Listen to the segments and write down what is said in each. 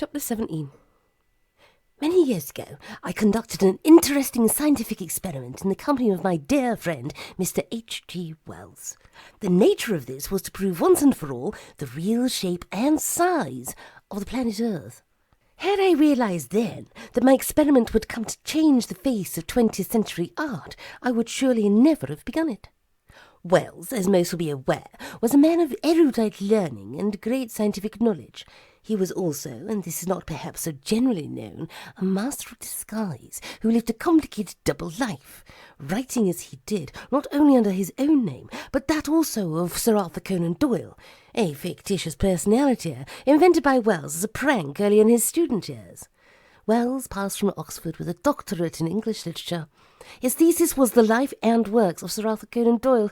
Chapter 17. Many years ago, I conducted an interesting scientific experiment in the company of my dear friend, Mr. H.G. Wells. The nature of this was to prove once and for all the real shape and size of the planet Earth. Had I realized then that my experiment would come to change the face of 20th century art, I would surely never have begun it. Wells, as most will be aware, was a man of erudite learning and great scientific knowledge. He was also, and this is not perhaps so generally known, a master of disguise who lived a complicated double life, writing as he did, not only under his own name, but that also of Sir Arthur Conan Doyle, a fictitious personality invented by Wells as a prank early in his student years. Wells passed from Oxford with a doctorate in English literature. His thesis was the life and works of Sir Arthur Conan Doyle.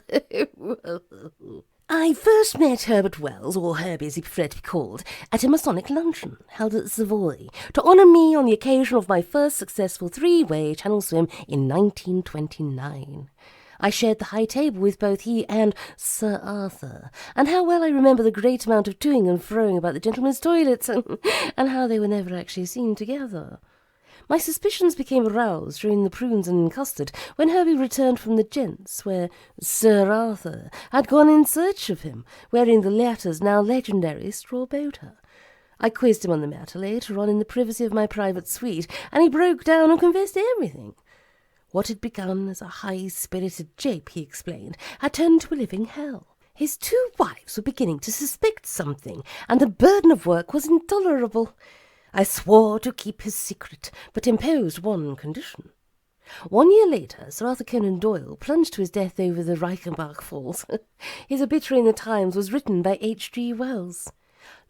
I first met Herbert Wells, or Herbie as he preferred to be called, at a Masonic luncheon held at the Savoy to honour me on the occasion of my first successful three-way Channel swim in 1929. I shared the high table with both he and Sir Arthur, and how well I remember the great amount of toing and froing about the gentlemen's toilets, and how they were never actually seen together. My suspicions became aroused during the prunes and custard when Herbie returned from the gents, where Sir Arthur had gone in search of him, wearing the latter's now legendary straw boater. I quizzed him on the matter later on in the privacy of my private suite, and he broke down and confessed everything. What had begun as a high-spirited jape, he explained, had turned to a living hell. His two wives were beginning to suspect something, and the burden of work was intolerable. I swore to keep his secret, but imposed one condition. 1 year later, Sir Arthur Conan Doyle plunged to his death over the Reichenbach Falls. His obituary in the Times was written by H.G. Wells.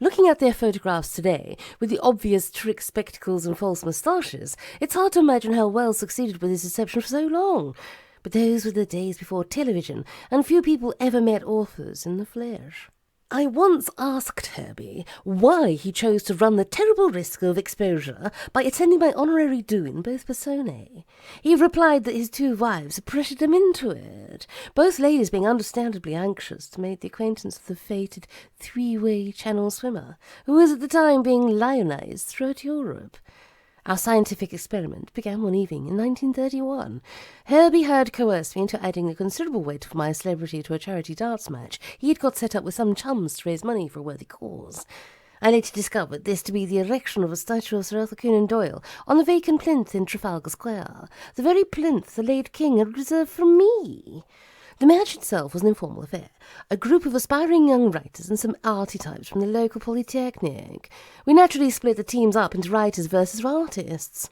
Looking at their photographs today, with the obvious trick spectacles and false moustaches, it's hard to imagine how Wells succeeded with his deception for so long. But those were the days before television, and few people ever met authors in the flesh. I once asked Herbie why he chose to run the terrible risk of exposure by attending my honorary do in both personae. He replied that his two wives had pressured him into it, both ladies being understandably anxious to make the acquaintance of the fated three-way Channel swimmer, who was at the time being lionized throughout Europe. Our scientific experiment began one evening in 1931. Herbie had coerced me into adding a considerable weight of my celebrity to a charity darts match he had got set up with some chums to raise money for a worthy cause. I later discovered this to be the erection of a statue of Sir Arthur Conan Doyle on the vacant plinth in Trafalgar Square, the very plinth the late King had reserved for me. The match itself was an informal affair, a group of aspiring young writers and some arty types from the local polytechnic. We naturally split the teams up into writers versus artists.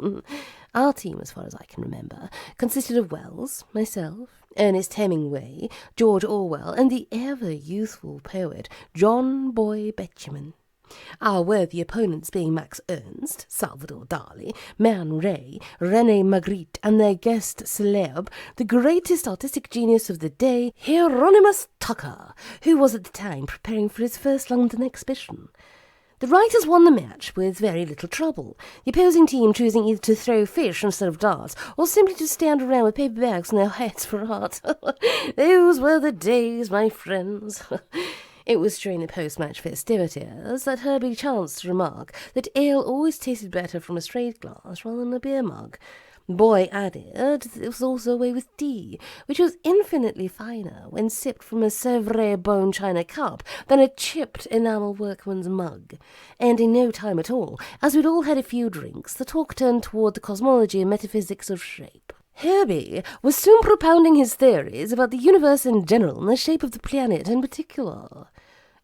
Our team, as far as I can remember, consisted of Wells, myself, Ernest Hemingway, George Orwell, and the ever-youthful poet John Boy Betjeman. Our worthy opponents being Max Ernst, Salvador Dali, Man Ray, René Magritte, and their guest celeb, the greatest artistic genius of the day, Hieronymus Tucker, who was at the time preparing for his first London exhibition. The writers won the match with very little trouble, the opposing team choosing either to throw fish instead of darts, or simply to stand around with paper bags on their heads for art. Those were the days, my friends. It was during the post-match festivities that Herbie chanced to remark that ale always tasted better from a straight glass rather than a beer mug. Boy added that it was also a way with tea, which was infinitely finer when sipped from a Sevres bone china cup than a chipped enamel workman's mug. And in no time at all, as we'd all had a few drinks, the talk turned toward the cosmology and metaphysics of shape. Herbie was soon propounding his theories about the universe in general and the shape of the planet in particular.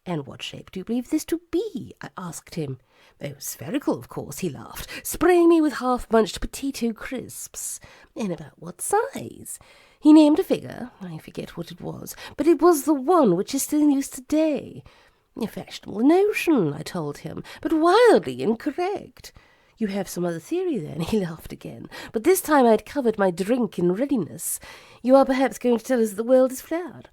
"And what shape do you believe this to be?" I asked him. "Oh, spherical, of course," he laughed, spraying me with half-munched potato crisps. "And about what size?" He named a figure. I forget what it was, but it was the one which is still in use today. "A fashionable notion," I told him, "but wildly incorrect." "You have some other theory, then?" He laughed again, but this time I had covered my drink in readiness. "You are perhaps going to tell us that the world is flat?"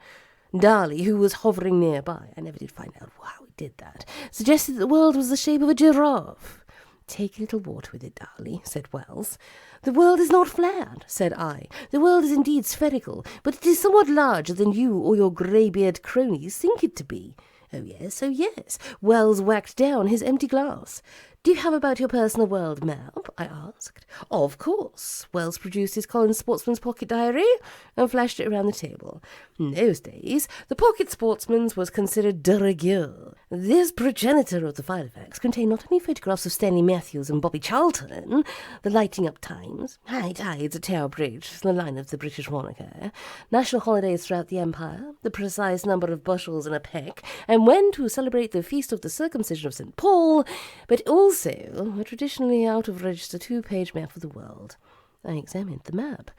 Dali, who was hovering nearby, I never did find out how he did that, suggested that the world was the shape of a giraffe. "Take a little water with it, Dali," said Wells. "The world is not flat," said I. "The world is indeed spherical, but it is somewhat larger than you or your grey-beard cronies think it to be." Oh yes, Wells whacked down his empty glass. Do you have about your personal world map? I asked. Of course. Wells produced his Collins Sportsman's pocket diary and flashed it around the table. In those days, the pocket sportsman's was considered de rigueur. This progenitor of the Filofax contained not only photographs of Stanley Matthews and Bobby Charlton, the lighting up times, high tides at Tower Bridge, the line of the British Monarchy, national holidays throughout the Empire, the precise number of bushels in a peck, and when to celebrate the feast of the circumcision of St. Paul, but also a traditionally out-of-register 2-page map of the world. I examined the map.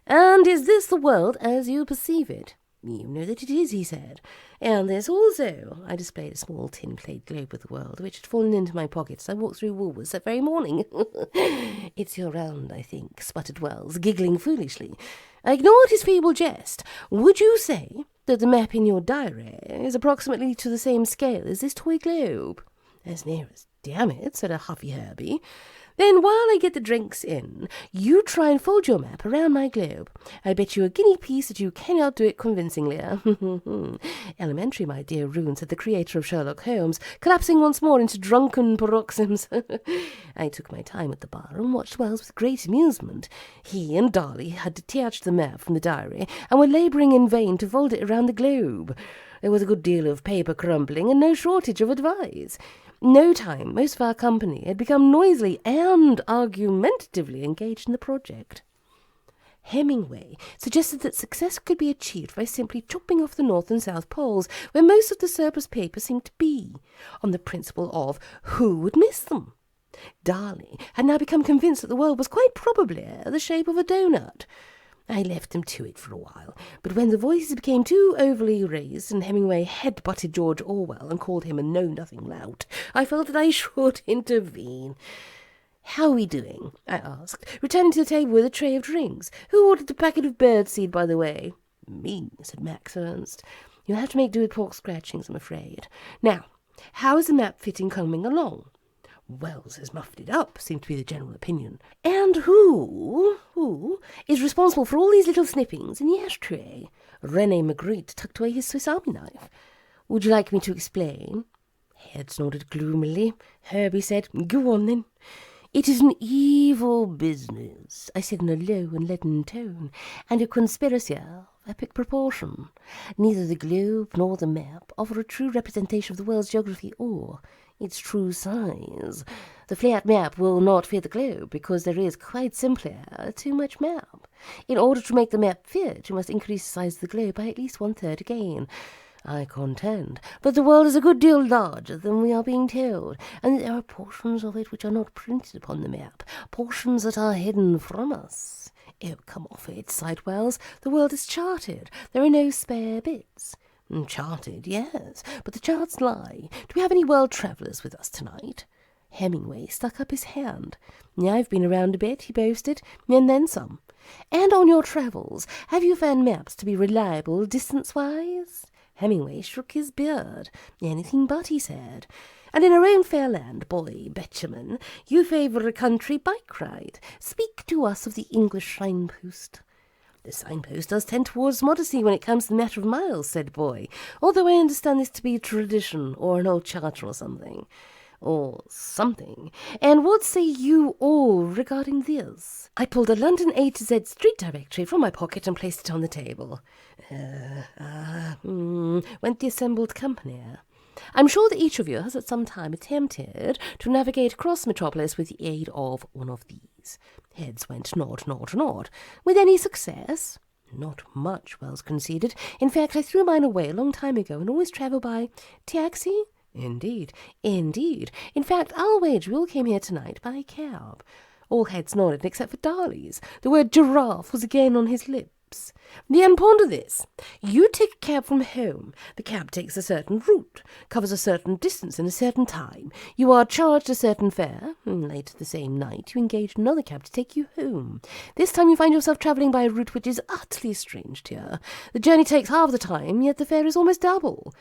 And is this the world as you perceive it? You know that it is, he said. And this also. I displayed a small tin-plate globe of the world, which had fallen into my pocket as I walked through Woolworths that very morning. It's your round, I think, sputtered Wells, giggling foolishly. I ignored his feeble jest. Would you say that the map in your diary is approximately to the same scale as this toy globe? As near as damn it, said a huffy Herbie. Then while I get the drinks in, you try and fold your map around my globe. I bet you a guinea piece that you cannot do it convincingly. Elementary, my dear Rune, said the creator of Sherlock Holmes, collapsing once more into drunken paroxysms. I took my time at the bar and watched Wells with great amusement. He and Darley had detached the map from the diary and were labouring in vain to fold it around the globe. There was a good deal of paper crumpling and no shortage of advice. In no time, most of our company had become noisily and argumentatively engaged in the project. Hemingway suggested that success could be achieved by simply chopping off the North and South Poles, where most of the surplus paper seemed to be, on the principle of who would miss them. Darley had now become convinced that the world was quite probably the shape of a donut. I left him to it for a while, but when the voices became too overly raised and Hemingway head-butted George Orwell and called him a know-nothing lout, I felt that I should intervene. "How are we doing?" I asked, returning to the table with a tray of drinks. "Who ordered the packet of birdseed, by the way?" "Me," said Max Ernst. "You'll have to make do with pork scratchings, I'm afraid. Now, how is the map fitting coming along?" "Wells has muffed it up," seemed to be the general opinion. "And who is responsible for all these little snippings in the ashtray?" René Magritte tucked away his Swiss Army knife. "Would you like me to explain?" Heads nodded gloomily. Herbie said, "Go on, then." "It is an evil business," I said in a low and leaden tone, "and a conspiracy of epic proportion. Neither the globe nor the map offer a true representation of the world's geography or its true size. The flat map will not fit the globe because there is quite simply too much map. In order to make the map fit, you must increase the size of the globe by at least 1/3 again. I contend that the world is a good deal larger than we are being told, and that there are portions of it which are not printed upon the map, portions that are hidden from us. Oh, come off it," sighed Wells. "The world is charted. There are no spare bits." "Charted, yes, but the charts lie. Do we have any world travellers with us tonight?" Hemingway stuck up his hand. "I've been around a bit," he boasted, "and then some." "And on your travels, have you found maps to be reliable distance-wise?" Hemingway shook his beard. "Anything but," he said. "And in our own fair land, boy Betjeman, you favour a country bike ride. Speak to us of the English signpost." "The signpost does tend towards modesty when it comes to the matter of miles," said Boy, "although I understand this to be tradition or an old charter or something." "Or something. And what say you all regarding this?" I pulled a London A to Z street directory from my pocket and placed it on the table. Went the assembled company. "I'm sure that each of you has at some time attempted to navigate across Metropolis with the aid of one of these." Heads went nod, nod, nod. "With any success?" "Not much," Wells conceded. "In fact, I threw mine away a long time ago and always travel by taxi." Indeed. In fact, I'll wager we all came here tonight by cab." All heads nodded except for Darley's. The word giraffe was again on his lips. "Then ponder this. You take a cab from home. The cab takes a certain route, covers a certain distance in a certain time. You are charged a certain fare. Later the same night, you engage another cab to take you home. This time you find yourself travelling by a route which is utterly strange to you. The journey takes half the time, yet the fare is almost double."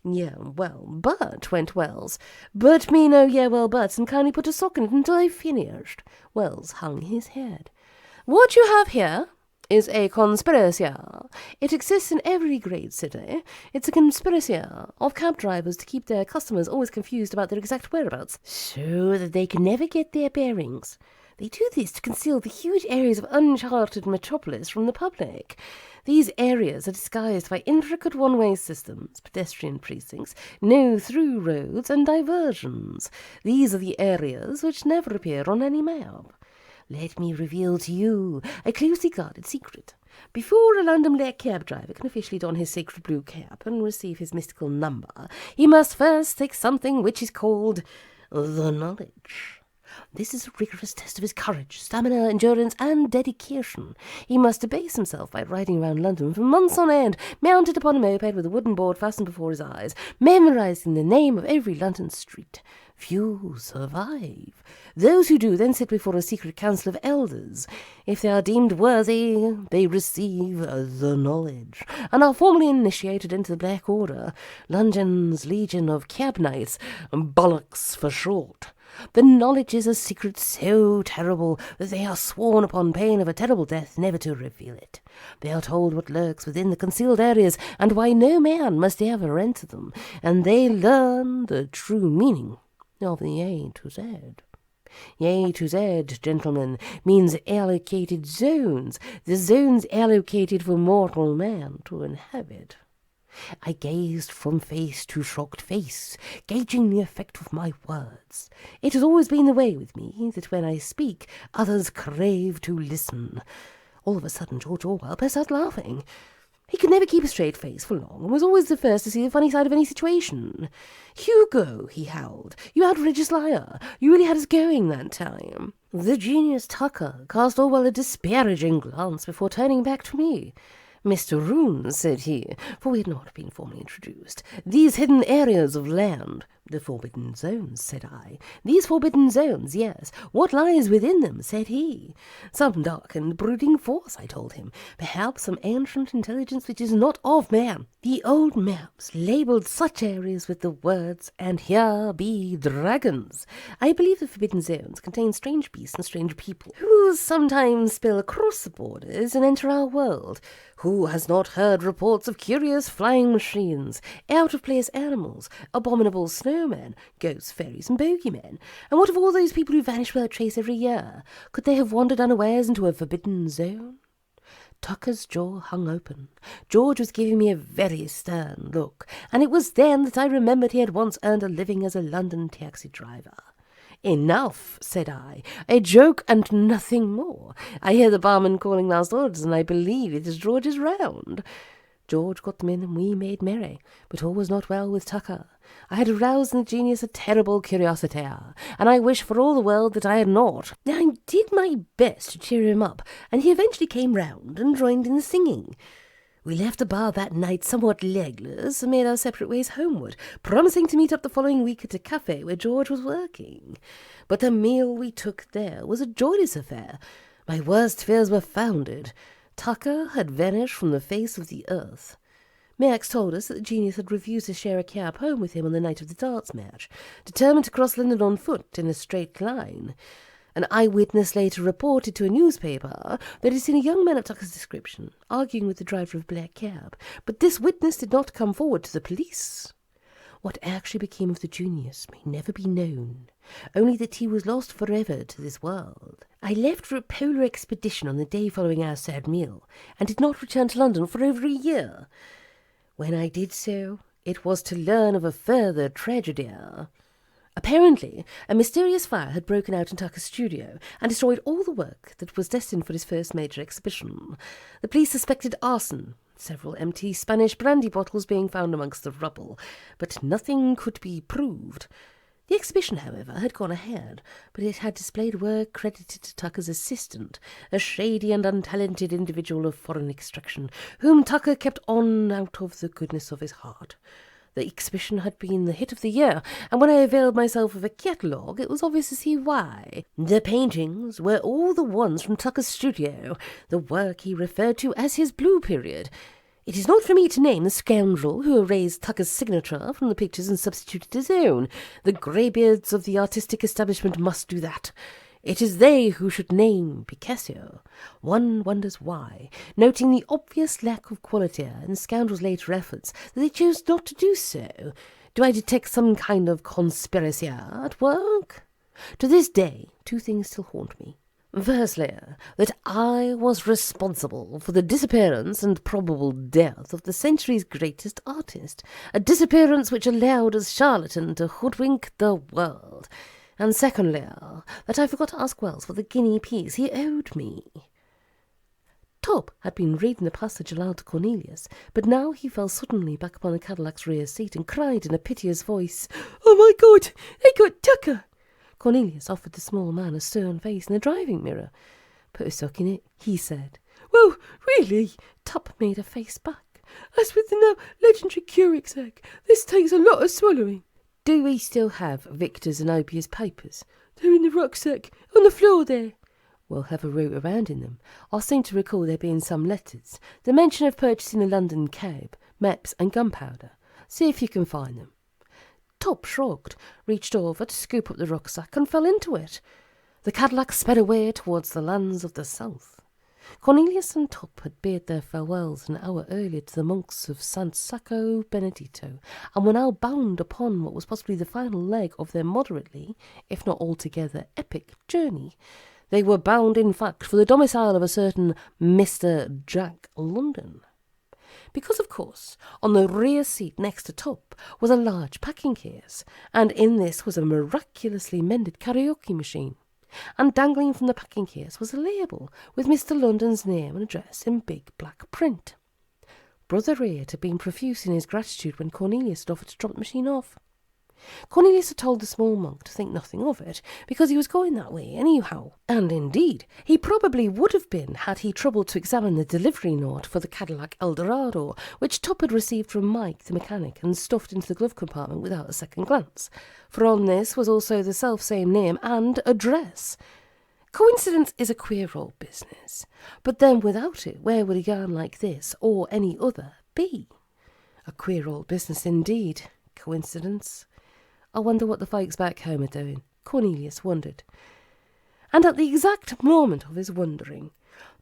"Yeah, well, but," went Wells. "But me no yeah, well, buts, and kindly put a sock in it until I finished." Wells hung his head. "What you have here," is a conspiracy. It exists in every great city. It's a conspiracy of cab drivers to keep their customers always confused about their exact whereabouts, so that they can never get their bearings. They do this to conceal the huge areas of uncharted metropolis from the public. These areas are disguised by intricate one-way systems, pedestrian precincts, no-through roads, and diversions. These are the areas which never appear on any map. Let me reveal to you a closely guarded secret. Before a London black cab driver can officially don his sacred blue cap and receive his mystical number, he must first take something which is called the knowledge. This is a rigorous test of his courage, stamina, endurance, and dedication. He must debase himself by riding around London for months on end, mounted upon a moped with a wooden board fastened before his eyes, memorizing the name of every London street. Few survive. Those who do then sit before a secret council of elders. If they are deemed worthy, they receive the knowledge, and are formally initiated into the Black Order, London's Legion of Cab Knights, bollocks for short. The knowledge is a secret so terrible that they are sworn upon pain of a terrible death never to reveal it. They are told what lurks within the concealed areas, and why no man must ever enter them, and they learn the true meaning of the A to Z. A to Z, gentlemen, means allocated zones, the zones allocated for mortal man to inhabit. I gazed from face to shocked face, gauging the effect of my words. It has always been the way with me that when I speak, others crave to listen. All of a sudden, George Orwell burst out laughing. He could never keep a straight face for long, and was always the first to see the funny side of any situation. "Hugo," he howled, "you outrageous liar! You really had us going that time." The genius Tucker cast Orwell a disparaging glance before turning back to me. "Mr. Rune," said he, for we had not been formally introduced, "these hidden areas of land—" "The forbidden zones," said I. "These forbidden zones, yes. What lies within them?" said he. "Some dark and brooding force," I told him. "Perhaps some ancient intelligence which is not of man." The old maps labelled such areas with the words, "And here be dragons." I believe the forbidden zones contain strange beasts and strange people, who sometimes spill across the borders and enter our world. Who has not heard reports of curious flying machines, out-of-place animals, abominable snowmen, ghosts, fairies, and bogeymen? And what of all those people who vanish without trace every year? Could they have wandered unawares into a forbidden zone? Tucker's jaw hung open. George was giving me a very stern look, and it was then that I remembered he had once earned a living as a London taxi driver. "Enough," said I. "A joke and nothing more. I hear the barman calling last orders, and I believe it is George's round." George got them in, and we made merry, but all was not well with Tucker. I had aroused in the genius a terrible curiosity, and I wish for all the world that I had not. I did my best to cheer him up, and he eventually came round and joined in the singing. We left the bar that night somewhat legless and made our separate ways homeward, promising to meet up the following week at a cafe where George was working. But the meal we took there was a joyless affair. My worst fears were founded. Tucker had vanished from the face of the earth. Max told us that the genius had refused to share a cab home with him on the night of the darts match, determined to cross London on foot in a straight line. An eyewitness later reported to a newspaper that he had seen a young man of Tucker's description arguing with the driver of a black cab, but this witness did not come forward to the police. What actually became of the genius may never be known, only that he was lost forever to this world. I left for a polar expedition on the day following our sad meal, and did not return to London for over a year. When I did so, it was to learn of a further tragedy. Apparently, a mysterious fire had broken out in Tucker's studio and destroyed all the work that was destined for his first major exhibition. The police suspected arson, several empty Spanish brandy bottles being found amongst the rubble, but nothing could be proved. The exhibition, however, had gone ahead, but it had displayed work credited to Tucker's assistant, a shady and untalented individual of foreign extraction, whom Tucker kept on out of the goodness of his heart. The exhibition had been the hit of the year, and when I availed myself of a catalogue, it was obvious to see why. The paintings were all the ones from Tucker's studio, the work he referred to as his blue period. It is not for me to name the scoundrel who erased Tucker's signature from the pictures and substituted his own. The greybeards of the artistic establishment must do that. It is they who should name Picasso. One wonders why, noting the obvious lack of quality in Scoundrel's later efforts, that they chose not to do so. Do I detect some kind of conspiracy at work? To this day, two things still haunt me. Firstly, that I was responsible for the disappearance and probable death of the century's greatest artist, a disappearance which allowed a charlatan to hoodwink the world. And secondly, that I forgot to ask Wells for the guinea piece he owed me. Tuppe had been reading the passage aloud to Cornelius, but now he fell suddenly back upon the Cadillac's rear seat and cried in a piteous voice, "Oh, my God, I got Tucker!" Cornelius offered the small man a stern face in the driving mirror. "Put a sock in it," he said. "Well, really," Tuppe made a face back. "As with the now legendary Curix egg, this takes a lot of swallowing." "Do we still have Victor's and Opia's papers?" "They're in the rucksack, on the floor there." "We'll have a root around in them. I seem to recall there being some letters. The mention of purchasing a London cab, maps and gunpowder. See if you can find them." Tuppe shrugged, reached over to scoop up the rucksack and fell into it. The Cadillac sped away towards the lands of the south. Cornelius and Tuppe had bade their farewells an hour earlier to the monks of San Sacco Benedetto, and were now bound upon what was possibly the final leg of their moderately, if not altogether, epic journey. They were bound, in fact, for the domicile of a certain Mr. Jack London. Because, of course, on the rear seat next to Tuppe was a large packing case, and in this was a miraculously mended karaoke machine. And dangling from the packing case was a label with Mr. London's name and address in big black print. Brother Reid had been profuse in his gratitude when Cornelius had offered to drop the machine off. Cornelius had told the small monk to think nothing of it, because he was going that way anyhow. And indeed, he probably would have been had he troubled to examine the delivery note for the Cadillac Eldorado, which Tuppe had received from Mike the mechanic and stuffed into the glove compartment without a second glance. For on this was also the self-same name and address. Coincidence is a queer old business, but then without it, where would a yarn like this, or any other, be? A queer old business indeed. Coincidence. I wonder what the folks back home are doing, Cornelius wondered. And at the exact moment of his wondering,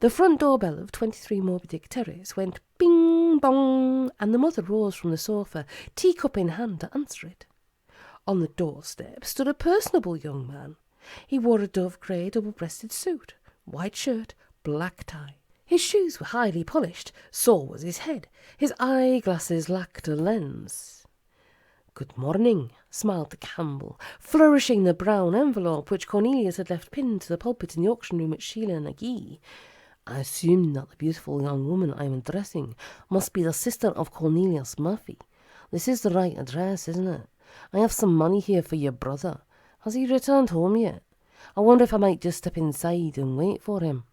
the front doorbell of 23 Moby Dick Terrace went bing-bong, and the mother rose from the sofa, teacup in hand, to answer it. On the doorstep stood a personable young man. He wore a dove-grey double-breasted suit, white shirt, black tie. His shoes were highly polished, so was his head. His eyeglasses lacked a lens. "Good morning," smiled the Campbell, flourishing the brown envelope which Cornelius had left pinned to the pulpit in the auction room at Sheila and Agee. "I assume that the beautiful young woman I am addressing must be the sister of Cornelius Murphy. This is the right address, isn't it? I have some money here for your brother. Has he returned home yet? I wonder if I might just step inside and wait for him.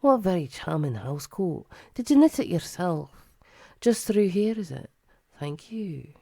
What a very charming house coat. Did you knit it yourself? Just through here, is it? Thank you."